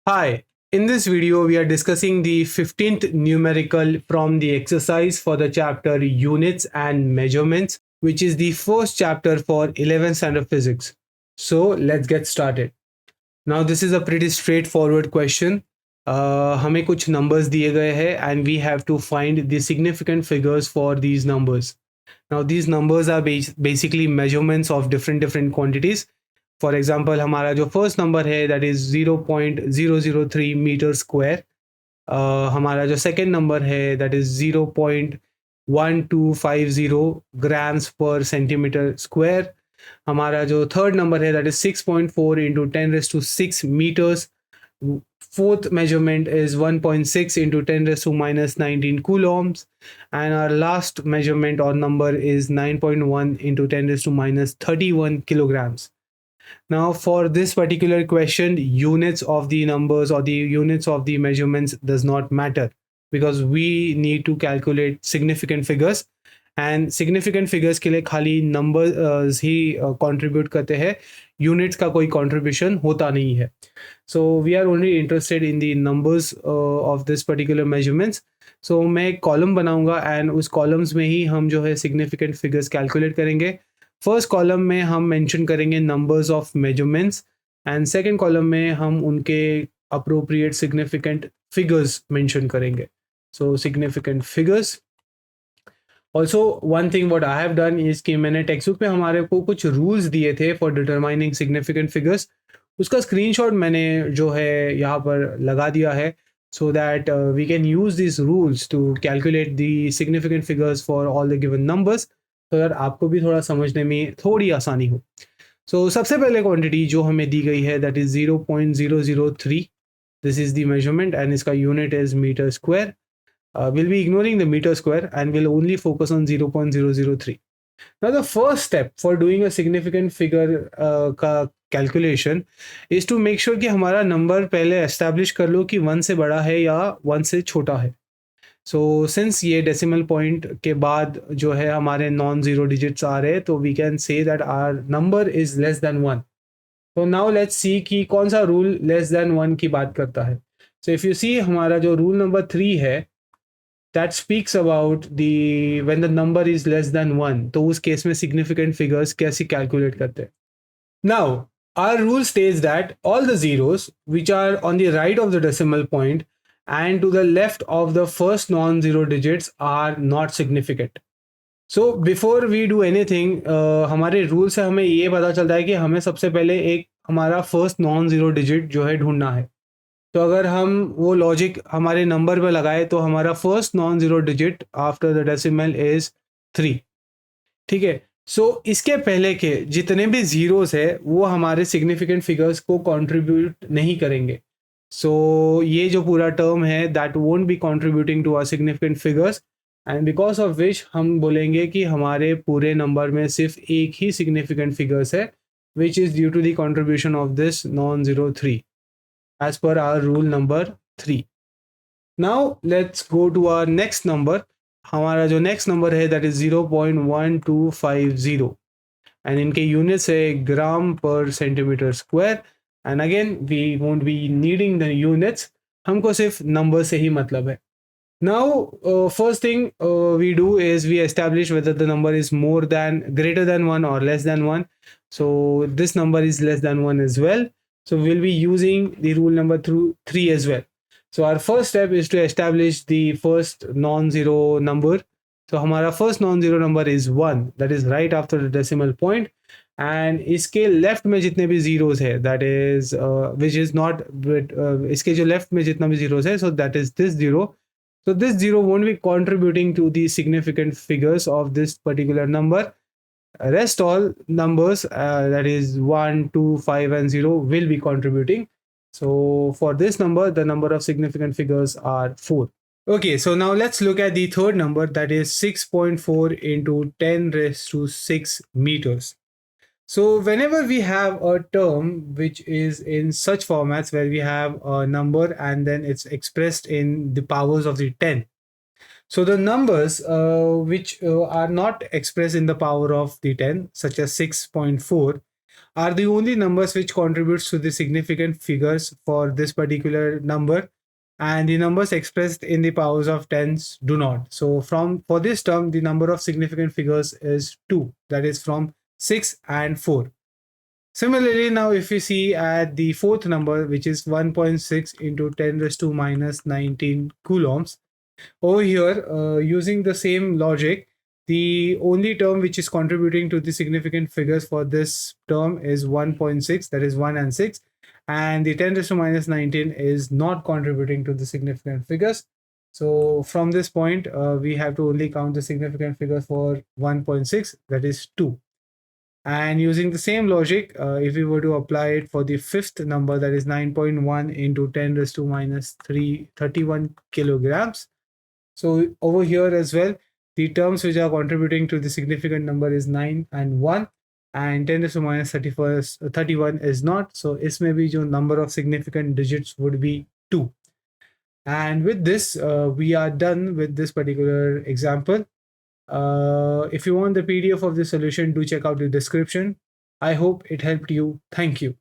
Hi, in this video we are discussing the 15th numerical from the exercise for the chapter Units and Measurements, which is the first chapter for 11th standard physics. So let's get started. Now this is a pretty straightforward question. हमें कुछ numbers दिए गए हैं and we have to find the significant figures for these numbers. Now these numbers are basically measurements of different quantities. For example हमारा जो first number है that is 0.003 metre square. हमारा जो सेकेंड नंबर है that is 0.1250 grams per centimetre square. हमारा जो third number है that is 6.4 into 10⁻⁶ metres. Fourth measurement is 1.6 into 10⁻⁻19 coulombs, and our last measurement or number is 9.1 into 10⁻31 kilograms. Now for this particular question, units of the numbers or the units of the measurements does not matter because we need to calculate significant figures, and significant figures के लिए खाली numbers ही contribute करते हैं, units का कोई contribution होता नहीं है. So we are only interested in the numbers of this particular measurements. So मैं एक column बनाऊंगा and उस columns में ही हम जो है significant figures calculate करेंगे. फर्स्ट कॉलम में हम मेंशन करेंगे numbers of measurements and second column में हम उनके अप्रोप्रिएट सिग्निफिकेंट फिगर्स मेंशन करेंगे. सो significant figures. Also one thing what I have done is कि मैंने टेक्स्ट बुक पे हमारे को कुछ रूल्स दिए थे फॉर डिटरमाइनिंग सिग्निफिकेंट फिगर्स. उसका स्क्रीनशॉट मैंने जो है यहाँ पर लगा दिया है so that we can use these rules to calculate the significant figures for all the given numbers, so that आपको भी थोड़ा समझने में थोड़ी आसानी हो. So सबसे पहले क्वांटिटी जो हमें दी गई है that is 0.003. This is the measurement and इसका unit is meter square. We'll be ignoring the meter square and we'll only focus on 0.003. Now the first step for doing a significant figure का calculation is to make sure कि हमारा number पहले establish कर लो कि 1 से बड़ा है या 1 से छोटा है. सो सिंस ये डेसिमल पॉइंट के बाद जो है हमारे नॉन जीरो डिजिट्स आ रहे हैं, तो we can say that our number is less than 1. तो नाउ लेट्स सी कि कौन सा रूल लेस देन 1 की बात करता है. सो इफ यू सी हमारा जो रूल नंबर 3 है that speaks about the when the number is less than 1, तो उस केस में सिग्निफिकेंट फिगर्स कैसे कैलकुलेट करते हैं. Now our rule states that all the zeros which are on the right of the decimal point and to the left of the first non-zero digits are not significant. So before we do anything, हमारे rule से हमें ये पता चलता है कि हमें सबसे पहले एक हमारा फर्स्ट नॉन ज़ीरो डिजिट जो है ढूंढना है. तो अगर हम वो लॉजिक हमारे नंबर पे लगाए तो हमारा first non zero digit after the decimal is 3. ठीक है. सो इसके पहले के जितने भी ज़ीरोस है वो हमारे सिग्निफिकेंट फिगर्स को कंट्रीब्यूट नहीं करेंगे. सो ये जो पूरा टर्म है that won't be contributing to our significant figures, and because of which हम बोलेंगे कि हमारे पूरे नंबर में सिर्फ एक ही सिग्निफिकेंट फिगर्स है which is due to the contribution of this non zero 3 as per our rule number 3. Now let's go to our next number. हमारा जो नेक्स्ट नंबर है दैट इज 0.1250 एंड इनके यूनिट्स है gram per centimetre square. And again we won't be needing the units, हमको सिर्फ number से ही मतलब है. Now first thing we do is we establish whether the number is more than greater than 1 और less than 1. So this number is less than 1 as well, so we'll be using the rule number 3 as well. So our first step is to establish the first non-zero number. So हमारा first non-zero number is 1, that is right after the decimal point, and इसके left में जितने भी zeros है that is which is not इसके जो left में जितना भी zeros है, so that is this zero. So this zero won't be contributing to the significant figures of this particular number. Rest all numbers that is 1, 2, 5 and 0 will be contributing. So for this number the number of significant figures are 4. Okay, so now let's look at the third number that is 6.4 into 10⁶ meters. So whenever we have a term which is in such formats where we have a number and then it's expressed in the powers of the 10, so the numbers which are not expressed in the power of the 10, such as 6.4, are the only numbers which contributes to the significant figures for this particular number, and the numbers expressed in the powers of tens do not. So for this term, the number of significant figures is 2, that is from 6 and 4. Similarly, now if we see at the fourth number, which is 1.6 into 10 raised to minus 19 coulombs, over here, using the same logic, the only term which is contributing to the significant figures for this term is 1.6, that is 1 and 6, and the 10 raised to minus 19 is not contributing to the significant figures. So from this point, we have to only count the significant figure for 1.6, that is 2. And using the same logic, if we were to apply it for the fifth number, that is 9.1 into 10 raised to minus 31 kilograms. So over here as well, the terms which are contributing to the significant number is 9 and 1, and 10 raised to minus 31 is not. So इसमें भी जो number of significant digits would be 2. And with this, we are done with this particular example. If you want the PDF of the solution, do check out the description. I hope it helped you. Thank you.